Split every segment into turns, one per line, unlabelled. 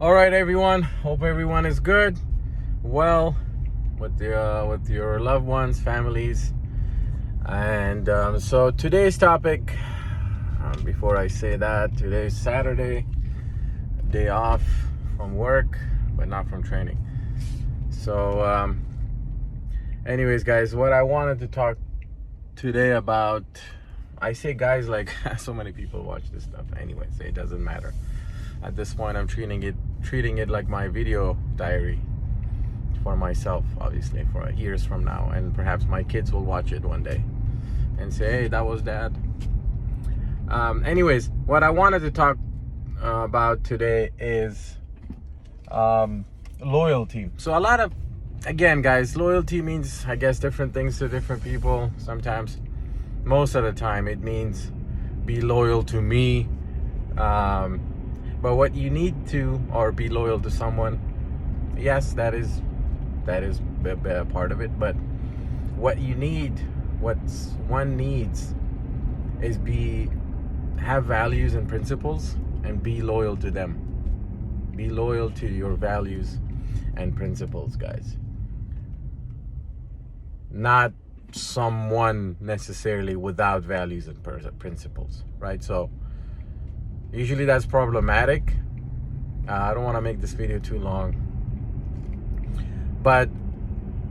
All right, everyone. Hope everyone is good, well, with your loved ones, families, and so today's topic. Before I say that, today's Saturday, day off from work, but not from training. So, anyways, guys, what I wanted to talk today about. I say, guys, like so many people watch this stuff. Anyways, it doesn't matter. At this point, I'm treating it like my video diary for myself, obviously, for years from now, and perhaps my kids will watch it one day and say, hey, that was dad. Anyways, what I wanted to talk about today is loyalty. So again, guys, loyalty means, I guess, different things to different people. Sometimes, most of the time, it means be loyal to me. But what you need to, or be loyal to someone, yes, that is a part of it. But what one needs is have values and principles and be loyal to them. Be loyal to your values and principles, guys. Not someone necessarily without values and principles, right? So usually that's problematic. I don't want to make this video too long, but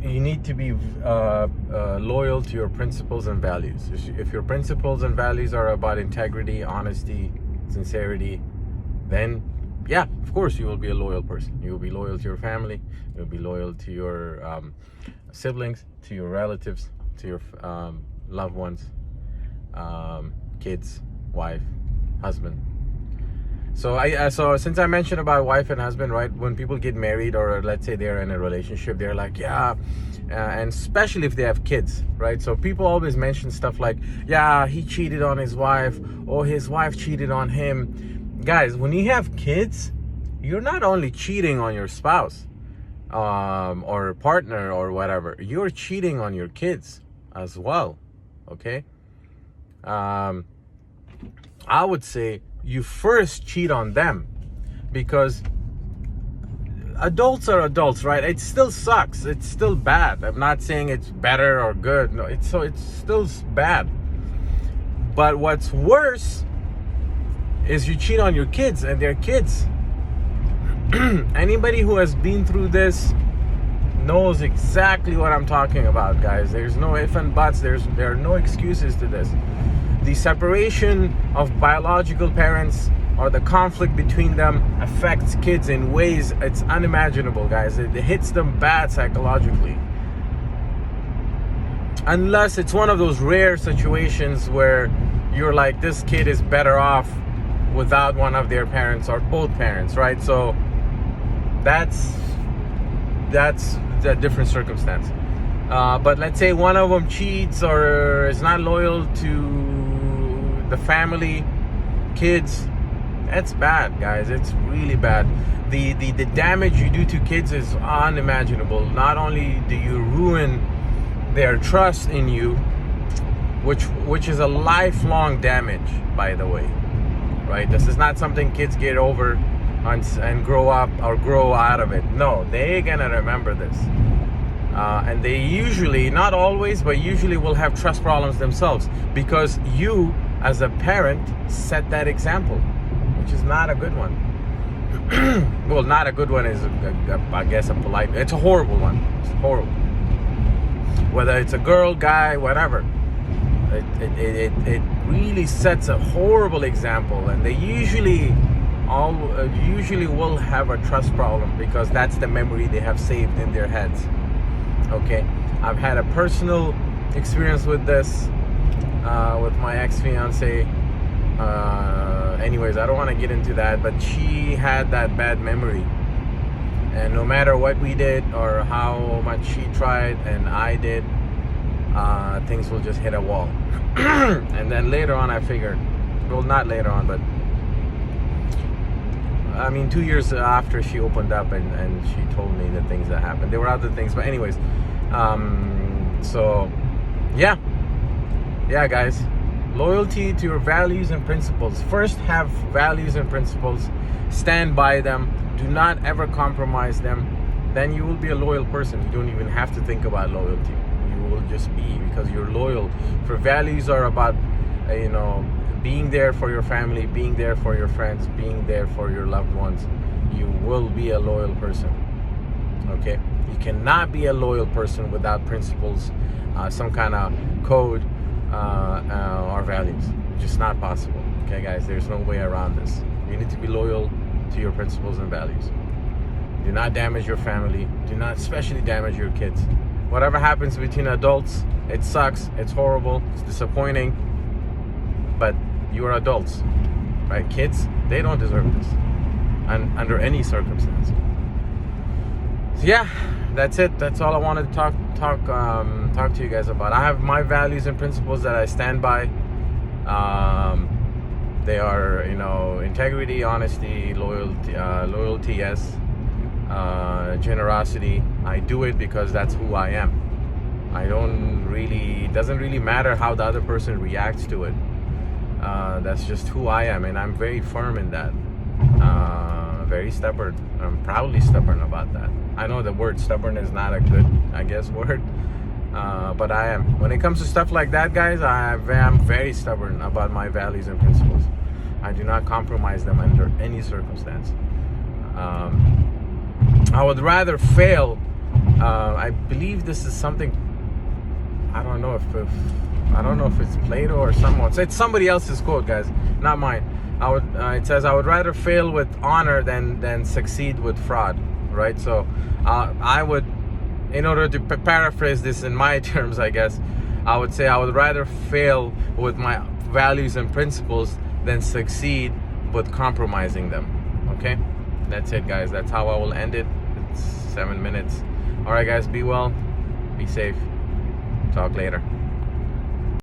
you need to be loyal to your principles and values. If your principles and values are about integrity, honesty, sincerity, then yeah, of course you will be a loyal person. You will be loyal to your family. You'll be loyal to your siblings, to your relatives, to your loved ones, kids, wife, husband. So since I mentioned about wife and husband, right? When people get married, or let's say they're in a relationship, they're like, yeah, and especially if they have kids, right? So people always mention stuff like, yeah, he cheated on his wife, or his wife cheated on him. Guys, when you have kids, you're not only cheating on your spouse, or partner or whatever, you're cheating on your kids as well. Okay. I would say you first cheat on them, because adults are adults, right? It still sucks. It's still bad. I'm not saying it's better or good. No, it's still bad. But what's worse is you cheat on your kids and their kids. Anybody who has been through this knows exactly what I'm talking about, guys. There's no ifs and buts. There are no excuses to this. The separation of biological parents, or the conflict between them, affects kids in ways it's unimaginable, guys. It hits them bad psychologically. Unless it's one of those rare situations where you're like, this kid is better off without one of their parents or both parents, right? So that's a different circumstance. But let's say one of them cheats or is not loyal to the family, kids. That's bad, guys. It's really bad. The damage you do to kids is unimaginable. Not only do you ruin their trust in you, which is a lifelong damage, by the way, right? This is not something kids get over and grow up or grow out of it. No, they're gonna remember this. And they usually, not always, but usually will have trust problems themselves, because you, as a parent, set that example, which is not a good one. Well, not a good one is, I guess, it's a horrible one. It's horrible. Whether it's a girl, guy, whatever. It really sets a horrible example, and they usually will have a trust problem, because that's the memory they have saved in their heads. Okay, I've had a personal experience with this, with my ex-fiance. Anyways, I don't want to get into that, but she had that bad memory, and no matter what we did or how much she tried and I did, things will just hit a wall. And then later on I figured, well, not later on, but I mean 2 years after she opened up and she told me the things that happened. There were other things, but anyways, so yeah, guys, loyalty to your values and principles. First, have values and principles, stand by them, do not ever compromise them, then you will be a loyal person. You don't even have to think about loyalty. You will just be, because you're loyal. For values are about, being there for your family, being there for your friends, being there for your loved ones. You will be a loyal person. Okay? You cannot be a loyal person without principles, some kind of code, or values. Just not possible. Okay, guys? There's no way around this. You need to be loyal to your principles and values. Do not damage your family. Do not especially damage your kids. Whatever happens between adults, it sucks. It's horrible. It's disappointing. But you are adults, right? Kids, they don't deserve this, and under any circumstance. So yeah, that's it. That's all I wanted to talk to you guys about. I have my values and principles that I stand by. They are, integrity, honesty, loyalty, yes, generosity. I do it because that's who I am. It doesn't really matter how the other person reacts to it. That's just who I am, and I'm very firm in that. Very stubborn. I'm proudly stubborn about that. I know the word stubborn is not a good, word, but I am. When it comes to stuff like that, guys, I'm very stubborn about my values and principles. I do not compromise them under any circumstance. I would rather fail. I believe this is something. I don't know if it's Plato or someone. It's somebody else's quote, guys, not mine. It says, I would rather fail with honor than succeed with fraud, right? So I would, in order to paraphrase this in my terms, I guess, I would say I would rather fail with my values and principles than succeed with compromising them. Okay? That's it, guys. That's how I will end it. It's 7 minutes. All right, guys, be well, be safe. Talk later.